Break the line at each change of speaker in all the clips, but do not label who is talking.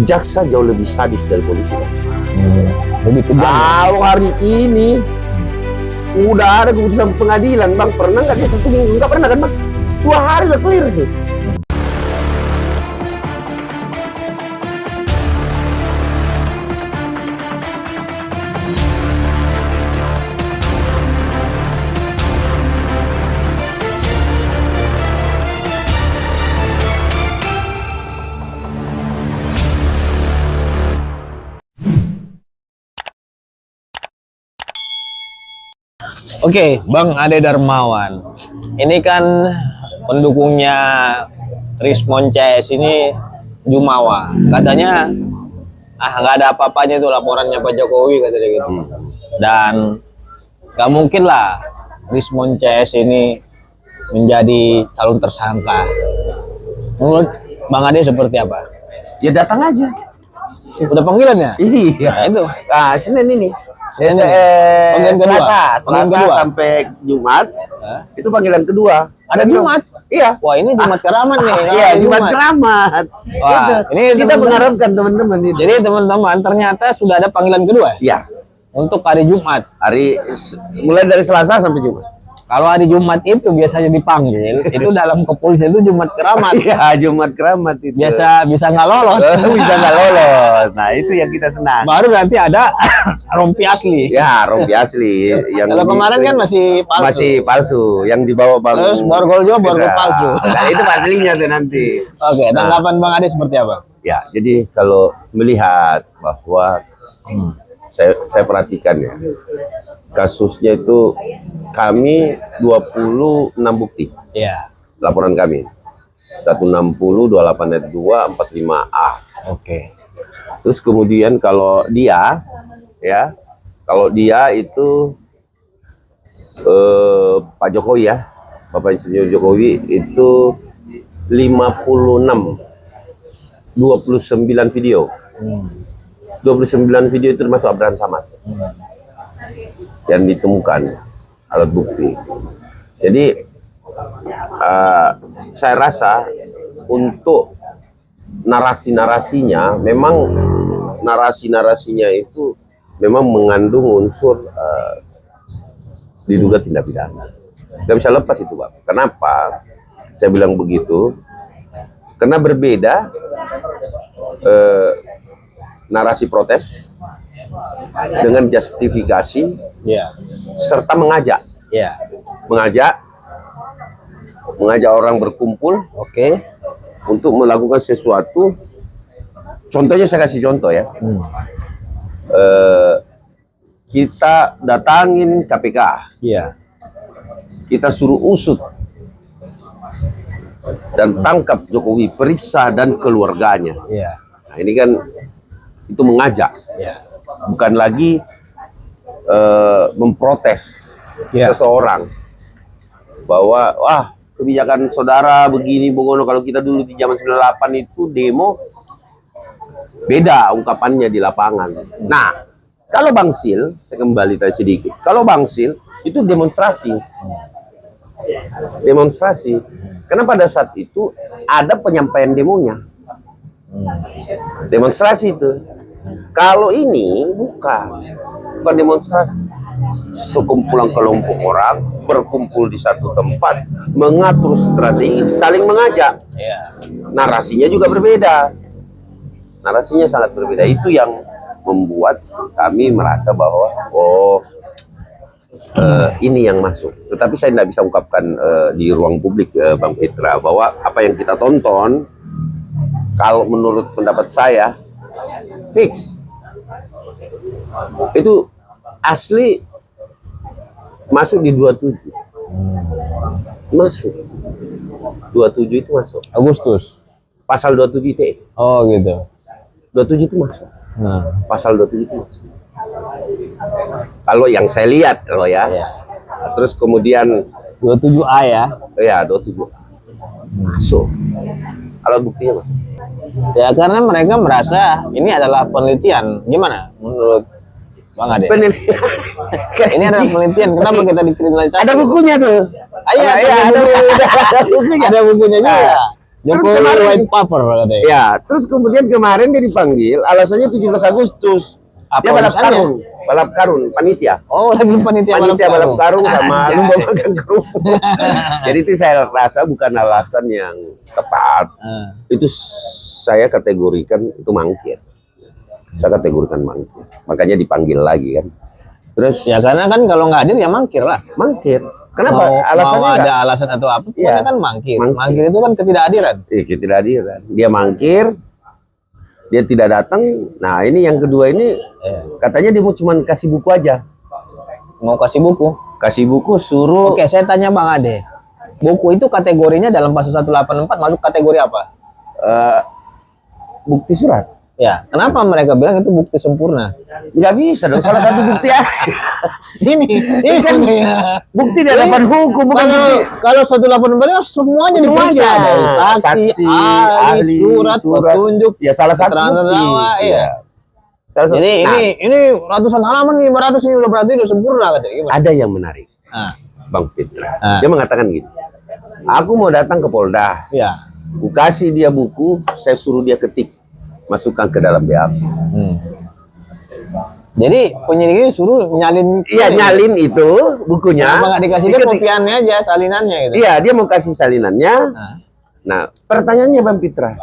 jaksa jauh lebih sadis dari polisi.
Lebih kejam.
Kalau hari ini udah ada keputusan pengadilan, Bang, pernah nggak dia 1 minggu? Nggak pernah kan, Bang? 2 hari udah clear nih.
Oke, Bang Ade Darmawan. Ini kan pendukungnya Rismon CS ini Jumawa. Katanya nggak ada apa-apanya itu laporannya Pak Jokowi katanya gitu. Dan nggak mungkin lah Rismon CS ini menjadi calon tersangka. Menurut Bang Ade seperti apa?
Ya datang aja.
Udah panggilannya?
Iya.
Nah, itu.
Nah, Senin ini.
Panggilan kedua.
Selasa sampai Jumat. Itu panggilan kedua.
Ada Jumat?
Iya.
Wah, ini Jumat keramat nih.
Iya, Jumat keramat.
Wah, ini
kita mengharapkan teman-teman itu.
Jadi teman-teman, ternyata sudah ada panggilan kedua
Iya.
untuk hari Jumat.
Mulai dari Selasa sampai Jumat.
Kalau hari Jumat itu biasanya dipanggil, itu dalam kepolisian itu Jumat keramat.
Iya, Jumat keramat itu.
Bisa nggak lolos.
Bisa nggak lolos. Nah, itu yang kita senang.
Baru nanti ada rompi asli.
Ya, rompi asli.
Kalau kemarin kan masih palsu.
Masih palsu. Yang dibawa Bang.
Terus borgol juga borgol palsu.
Nah, itu aslinya tuh nanti.
Oke, tanggapan Bang Ade seperti apa?
Ya, jadi kalau melihat bahwa saya perhatikan ya, kasusnya itu kami 26 bukti.
Iya.
Laporan kami 160, 28 ayat 2, 45A.
Oke.
Terus kemudian kalau dia itu Pak Jokowi ya, Bapak Insinyur Jokowi itu 56, 29 video. 29 video itu termasuk Abraham Samad. Yang ditemukan alat bukti. Jadi saya rasa untuk narasi-narasinya memang itu memang mengandung unsur diduga tindak pidana. Nggak bisa lepas itu, Bang. Kenapa saya bilang begitu? Karena berbeda narasi protes dengan justifikasi, serta mengajak, mengajak orang berkumpul, untuk melakukan sesuatu. Contohnya saya kasih contoh ya, kita datangin KPK, kita suruh usut dan tangkap Jokowi, periksa dan keluarganya. Nah, ini kan itu mengajak, bukan lagi memprotes seseorang bahwa wah kebijakan saudara begini begono. Kalau kita dulu di zaman 98 itu demo, beda ungkapannya di lapangan. Nah, kalau Bang Sil, saya kembali tadi sedikit, kalau Bang Sil itu demonstrasi, karena pada saat itu ada penyampaian demonya, demonstrasi itu. Kalau ini bukan demonstrasi. Sekumpulan kelompok orang berkumpul di satu tempat, mengatur strategi, saling mengajak. Narasinya juga berbeda. Narasinya sangat berbeda. Itu yang membuat kami merasa bahwa ini yang masuk. Tetapi saya tidak bisa ungkapkan di ruang publik, Bang Fitra, bahwa apa yang kita tonton, kalau menurut pendapat saya, fix. Itu asli masuk di 27. Masuk. 27 itu masuk.
Agustus.
Pasal 27 ITE.
Oh gitu.
27 itu masuk.
Nah,
Pasal 27 itu masuk. Kalau yang saya lihat kalau ya. Terus kemudian
27A ya.
Ya, 27. Masuk. Alat buktinya masuk.
Ya karena mereka merasa ini adalah penelitian. Gimana menurut Bang Ade?
Penelitian.
Ini adalah penelitian. Kenapa kita dikriminalisasi?
Ada bukunya tuh.
Ada bukunya juga. Jokowi
kemarin
white paper katanya.
ya, terus kemudian kemarin dia dipanggil, alasannya 17 Agustus.
Apa
Dia
urusannya?
balap karun, panitia.
Oh, lagi panitia
Balap karung sama
Anjay.
lomba makan kerupuk. Jadi itu saya rasa bukan alasan yang tepat. Itu saya kategorikan itu mangkir. Saya kategorikan mangkir. Makanya dipanggil lagi kan. Terus
Ya karena kan kalau nggak hadir ya mangkir lah.
mangkir. Kenapa?
Mau
Alasannya
ada
enggak?
alasan atau apa?
Iya.
Pokoknya kan mangkir.
Mangkir.
Mangkir itu kan ketidakhadiran.
Tidak hadiran. Dia mangkir, dia tidak datang. Nah ini yang kedua ini katanya dia mau cuman kasih buku aja.
Mau kasih buku.
Kasih buku suruh
Oke, saya tanya Bang Ade. Buku itu kategorinya dalam pasal 184 masuk kategori apa?
bukti surat.
Ya, kenapa mereka bilang itu bukti sempurna?
Nggak bisa dong, salah satu bukti ya. ini kan bukti di hadapan hukum, bukan
Kalau
bukti.
kalau 184 semuanya diperiksa, ada saksi, ahli, surat, petunjuk,
ya salah satu
keterangan
bukti.
terdakwa, iya.
Salah satu-
Jadi
nah,
ini ratusan halaman, 500 ini udah berarti udah sempurna katanya. Gimana?
ada yang menarik,
Nah,
Bang Fitra.
Ah.
Dia mengatakan gini, aku mau datang ke Polda,
ya.
aku kasih dia buku, saya suruh dia ketik, masukkan ke dalam BAP.
Jadi penyidik ini suruh nyalin.
Iya, nyalin itu bukunya.
Kenapa nggak dikasih dia
diketik.
kopiannya aja, salinannya gitu?
Iya, dia mau kasih salinannya.
Nah,
Nah, pertanyaannya Bang Fitra,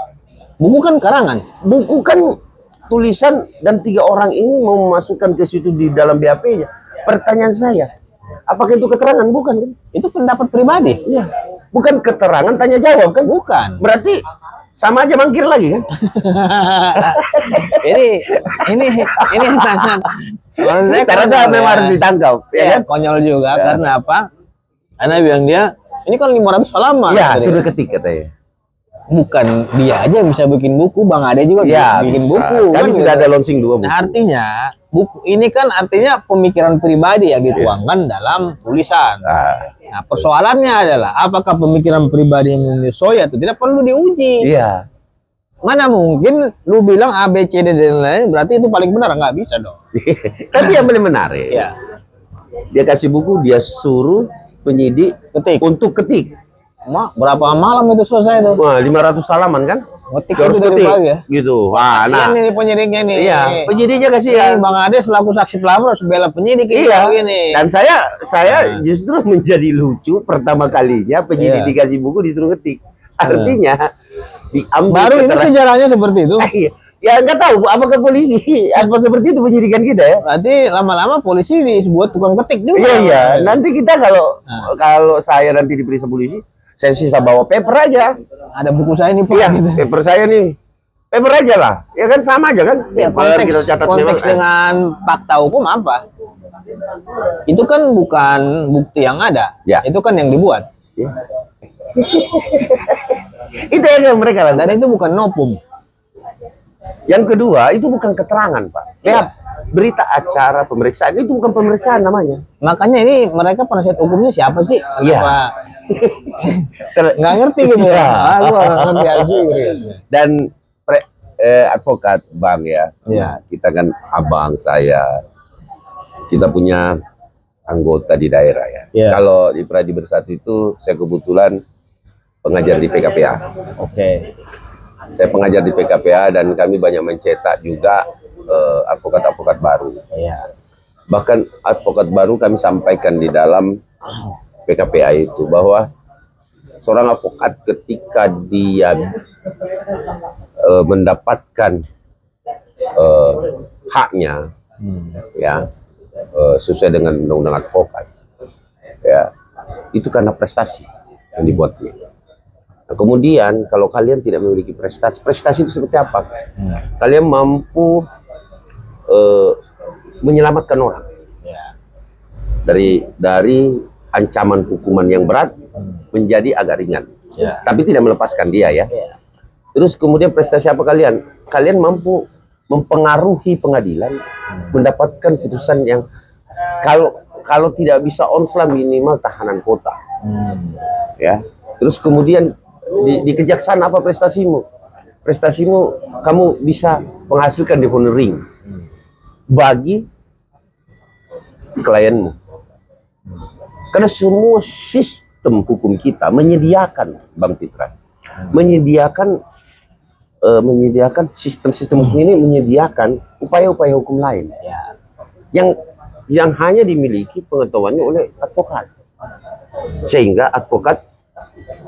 buku kan karangan.
buku kan tulisan dan 3 orang ini mau memasukkan ke situ di dalam BAP-nya. Pertanyaan saya, apakah itu keterangan? Bukan kan?
Itu pendapat pribadi.
Iya. Bukan keterangan tanya jawab kan?
Bukan.
Berarti sama aja mangkir lagi kan?
ini sangat menurut saya
Cara saya
konyol
memang
ya.
harus ditangkap, ya
Ya,
kan?
konyol juga
Ya.
karena apa? Karena bilang dia ini kan 500 halaman.
Iya,
katanya.
suruh ketik katanya.
Bukan dia aja yang bisa bikin buku, Bang Ade juga
Iya,
bikin
bisa.
buku.
Kami
kan
sudah
gitu.
ada launching 2 buku.
Nah, artinya buku ini kan artinya pemikiran pribadi yang dituangkan dalam tulisan. Nah, persoalannya adalah apakah pemikiran pribadi yang menyesuaikan atau tidak perlu diuji.
Iya.
Mana mungkin lu bilang A, B, C, D, dan lain-lain berarti itu paling benar, nggak bisa dong.
Tapi yang paling menarik,
Ya,
dia kasih buku, dia suruh penyidik
ketik.
untuk ketik.
Berapa malam itu selesai tuh?
Wah, 500 halaman kan?
Ngetik
Dia harus
itu dari
ketik.
pagi ya.
Gitu. Wah,
Kasian
nah.
ini penyidiknya nih.
Iya, penyidiknya
Ini
kasihan.
Bang Ade selaku saksi pelapor harus bela penyidik ini
Iya.
begini.
Dan saya justru menjadi lucu pertama kalinya penyidik
Iya.
dikasih buku disuruh ketik. Artinya diambil
Baru ini
keterangan-
sejarahnya seperti itu.
Ya nggak tahu apakah polisi apa seperti itu penyidikan kita ya.
Berarti lama-lama polisi disebut tukang ketik juga.
Iya iya. Nanti kita kalau
Nah.
kalau saya nanti diperiksa polisi, saya sisa bawa paper aja.
Ada buku saya nih Pak.
Iya,
Gitu.
paper saya nih. Paper aja lah. Ya kan sama aja kan?
Ya,
Paper kita catat
konteks
memang.
dengan fakta hukum apa? Itu kan bukan bukti yang ada.
Ya.
Itu kan yang dibuat.
Ya. Itu yang mereka lakukan.
Dan itu bukan nopum.
Yang kedua, itu bukan keterangan, Pak. Lihat, berita acara pemeriksaan itu bukan pemeriksaan namanya.
Makanya ini mereka penasihat hukumnya siapa sih?
Iya.
Kenapa? Nggak ngerti gitu ya. Aku nggak ngerti aja gitu.
Dan advokat Bang ya.
Iya.
Kita kan abang saya. Kita punya anggota di daerah ya.
Iya.
Kalau di Pradi Bersatu itu saya kebetulan pengajar di PKPA.
Oke.
Saya pengajar di PKPA dan kami banyak mencetak juga advokat-advokat baru.
Iya.
Bahkan advokat baru kami sampaikan di dalam PKPA itu bahwa seorang advokat ketika dia mendapatkan haknya ya sesuai dengan undang-undang advokat ya itu karena prestasi yang dibuatnya. Nah, kemudian kalau kalian tidak memiliki prestasi, prestasi itu seperti apa? Kalian mampu menyelamatkan orang
Ya.
dari ancaman hukuman yang berat menjadi agak ringan,
Ya.
tapi tidak melepaskan dia ya.
Ya.
Terus kemudian prestasi apa kalian? Kalian mampu mempengaruhi pengadilan, mendapatkan putusan yang kalau tidak bisa onslah minimal tahanan kota, ya. Terus kemudian di kejaksaan apa prestasimu? Prestasimu kamu bisa menghasilkan deponering bagi klienmu. Karena semua sistem hukum kita menyediakan, Bang Fitra, menyediakan sistem-sistem hukum ini menyediakan upaya-upaya hukum lain
Ya.
yang hanya dimiliki pengetahuannya oleh advokat, sehingga advokat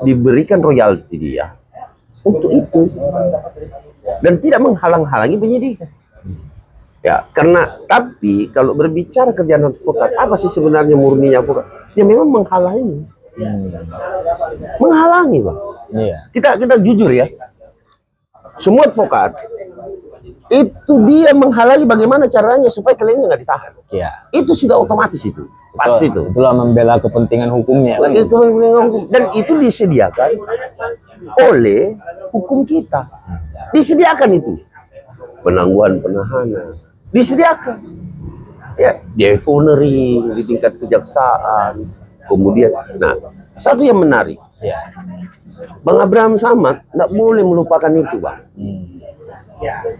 diberikan royalti dia untuk itu dan tidak menghalang-halangi penyidikan. Ya, karena tapi kalau berbicara kerjaan advokat, apa sih sebenarnya murninya advokat? Ya memang menghalangi, menghalangi, Bang.
Iya.
Kita jujur ya, semua advokat itu dia menghalangi bagaimana caranya supaya kliennya nggak ditahan.
Iya.
Itu sudah otomatis itu, pasti itu.
Itulah membela kepentingan hukumnya kan.
Dan itu disediakan oleh hukum kita, disediakan itu penangguhan penahanan, disediakan ya defonery di tingkat kejaksaan. Kemudian, nah satu yang menarik,
Iya.
Bang Abraham Samad nggak boleh melupakan itu, Bang.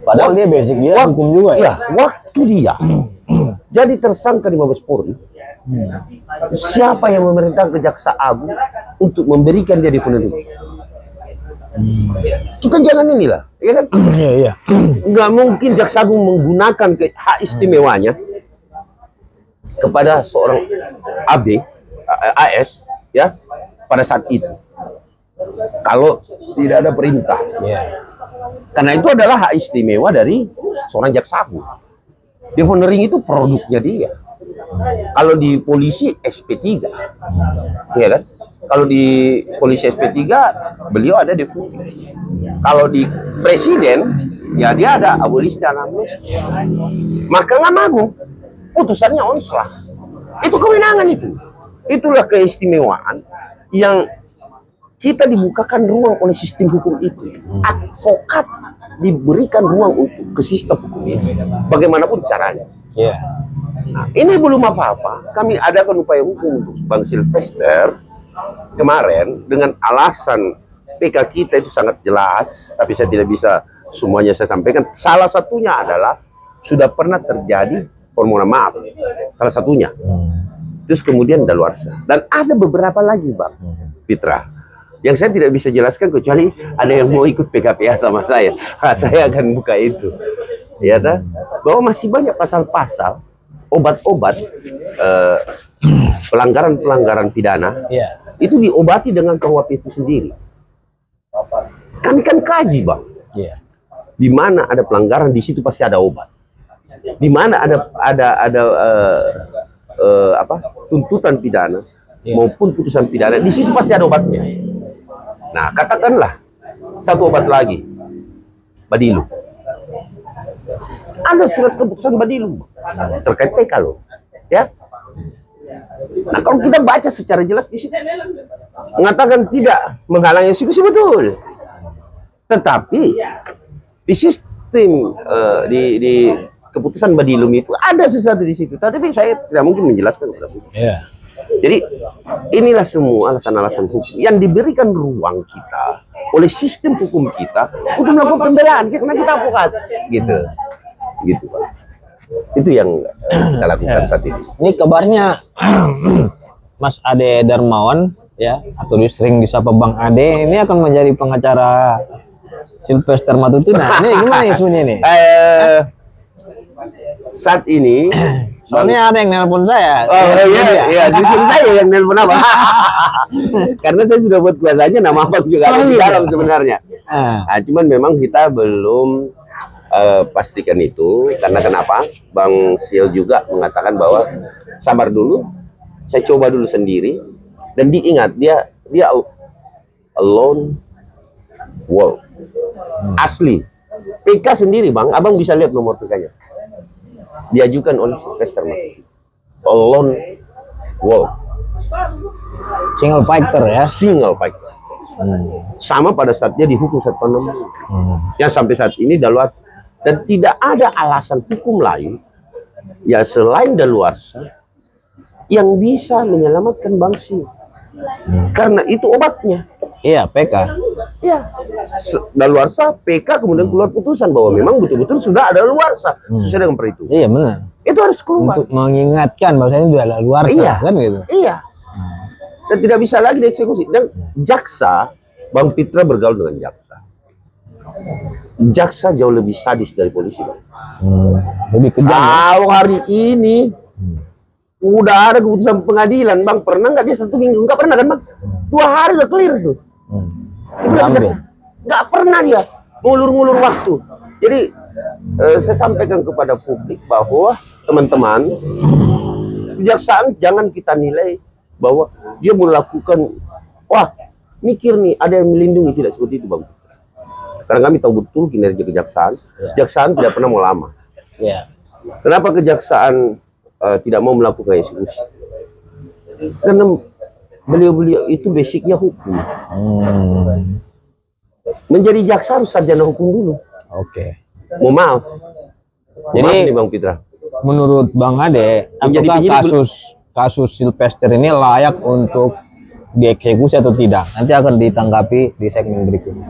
Padahal dia basic dia hukum juga ya.
Ya, waktu dia jadi tersangka di Mabes Polri, siapa yang memerintah Kejaksaan Agung untuk memberikan dia defonery? Kita jangan inilah, ya kan?
Iya, iya.
Nggak mungkin Jaksa Agung menggunakan hak istimewanya kepada seorang AB, AS, ya, pada saat itu. Kalau tidak ada perintah.
Iya.
Karena itu adalah hak istimewa dari seorang jaksa agung. Defonery itu produknya dia. Kalau di polisi SP3, ya kan? Kalau di polisi SP3 beliau ada defonery. Kalau di presiden ya dia ada abolisi dan amnesti. Mahkamah Agung putusannya onslah. Itu kewenangan itu. Itulah keistimewaan yang kita dibukakan ruang oleh sistem hukum itu. Advokat diberikan ruang untuk ke sistem hukum ini. Bagaimanapun caranya.
Iya.
Nah, ini belum apa-apa. Kami adakan upaya hukum untuk Bang Sylvester kemarin dengan alasan PK kita itu sangat jelas, tapi saya tidak bisa semuanya saya sampaikan. Salah satunya adalah sudah pernah terjadi permohonan maaf. Salah satunya. Terus kemudian daluarsa. Dan ada beberapa lagi, Bang Fitra, yang saya tidak bisa jelaskan kecuali ada yang mau ikut PKPA sama saya. Saya akan buka itu. Ya, bahwa masih banyak pasal-pasal obat-obat pelanggaran-pelanggaran pidana.
Iya.
Itu diobati dengan KUHP itu sendiri. Kami kan kaji, Bang.
Iya.
Di mana ada pelanggaran, di situ pasti ada obat. Di mana ada tuntutan pidana maupun putusan pidana, di situ pasti ada obatnya. Nah, katakanlah satu obat lagi, Badilu. Ada surat keputusan Badilu terkait PK loh, ya. Nah, kalau kita baca secara jelas di situ mengatakan tidak menghalangi eksekusi, betul. Tetapi di sistem di keputusan Badilum itu ada sesuatu di situ. Tapi saya tidak mungkin menjelaskan kepada publik.
Iya.
Jadi inilah semua alasan-alasan hukum yang diberikan ruang kita oleh sistem hukum kita untuk melakukan pembelaan karena kita advokat, gitu, Pak. Itu yang kita lakukan saat ini.
Ini kabarnya Mas Ade Darmawan ya, atau sering disapa Bang Ade, ini akan menjadi pengacara Sylvester Matutina. Ini gimana isunya nih?
Saat ini
soalnya ada yang nelpon saya.
Oh iya, justru saya yang nelpon apa? Karena saya sudah buat kuasanya, nama Abang juga ada di dalam sebenarnya. Nah, cuman memang kita belum pastikan itu, karena kenapa? Bang Sil juga mengatakan bahwa sabar dulu, saya coba dulu sendiri, dan diingat dia a lone wolf, asli. PK sendiri, Bang, Abang bisa lihat nomor PK-nya. Diajukan oleh Sylvester Matutina. A lone wolf,
Single fighter ya.
single fighter. Sama pada saat dia dihukum 1 tahun 6 bulan. Yang sampai saat ini daluarsa. Dan tidak ada alasan hukum lain ya selain daluarsa yang bisa menyelamatkan Bang Sil. Karena itu obatnya.
Iya, PK.
Ya, daluarsa, PK, kemudian keluar putusan bahwa memang betul-betul sudah ada daluarsa sesuai dengan perhitungan.
Iya, benar.
Itu harus keluar.
Untuk mengingatkan bahwasanya itu adalah luar
Iya.
kan gitu.
Iya. Dan tidak bisa lagi dieksekusi. Dan jaksa Bang Pitra bergaul dengan jaksa. Jaksa jauh lebih sadis dari polisi, Bang.
Lebih kejam.
Kalau hari ini udah ada keputusan pengadilan, Bang, pernah nggak dia 1 minggu? Nggak pernah kan, Bang? 2 hari udah clear tuh. Itu lagi jaksa. Nggak pernah dia ngulur-ngulur waktu. Jadi saya sampaikan kepada publik bahwa teman-teman, kejaksaan jangan kita nilai bahwa dia melakukan, wah mikir nih ada yang melindungi, tidak seperti itu, Bang. Karena kami tahu betul kinerja kejaksaan. Kejaksaan tidak pernah mau lama.
Ya.
Kenapa kejaksaan tidak mau melakukan eksekusi? Karena beliau-beliau itu basicnya hukum. Menjadi jaksa harus sarjana hukum dulu.
Oke.
Mohon maaf.
Jadi
Maaf nih, Bang Pitra.
menurut Bang Ade,
Menjadi
apakah
penyidik
kasus Sylvester ini layak untuk dieksekusi atau tidak? Nanti akan ditanggapi di segmen berikutnya.